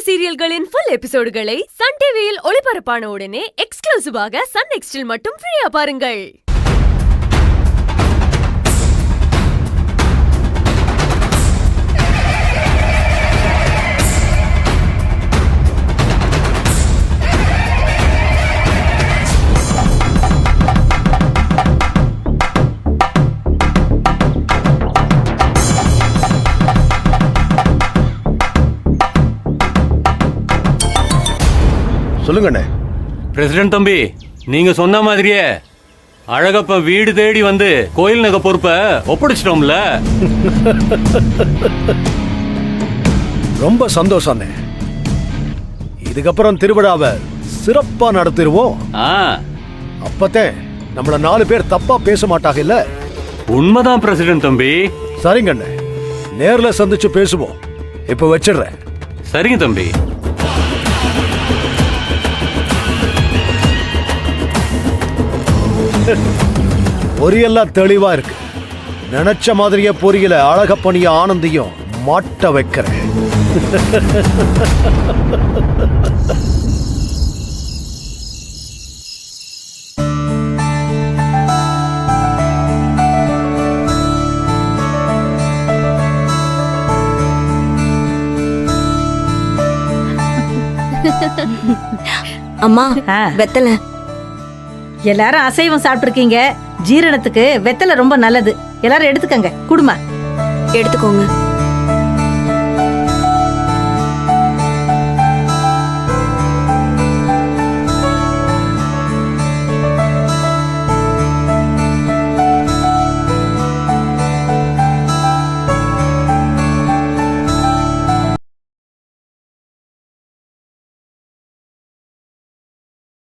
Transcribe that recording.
சீரியல்களின் full எபிசோடுகளை Sun டிவியில் ஒளிபரப்பான உடனே எக்ஸ்க்ளூசிவாக சன் நெக்ஸ்டில் மட்டும் ஃப்ரீயா பாருங்கள். சொல்லுங்கண்ணே. பிரசிடென்ட் தம்பி, நீங்க சொன்ன மாதிரியே அழகப்ப வீடு தேடி வந்து கோயில் நகை பொறுப்பை ஒப்படைச்சிட்டோம்ல. ரொம்ப சந்தோஷம். இதுக்கப்புறம் திருவிழாவை சிறப்பா நடத்திடுவோம். அப்பத்தே நம்மள 4 பேர் தப்பா பேச மாட்டாங்க இல்ல? உண்மைதான் பிரசிடென்ட் தம்பி. சரிங்கண்ணே, நேர்ல சந்திச்சு பேசுவோம். இப்ப வச்சிடுறேன். சரிங்க தம்பி. பொரியெல்லாம் தெளிவா இருக்கு. நினைச்ச மாதிரியே பொரியல அழகப்பனிய ஆனந்தியும் மாட்ட வைக்கிறேன். அம்மா, வெத்தலை. எல்லாரும் அசைவம் சாப்பிட்டுருக்கீங்க. ஜீரணத்துக்கு வெத்தலை ரொம்ப நல்லது. எல்லாரும் எடுத்துக்கங்க. குடுமா எடுத்துக்கோங்க.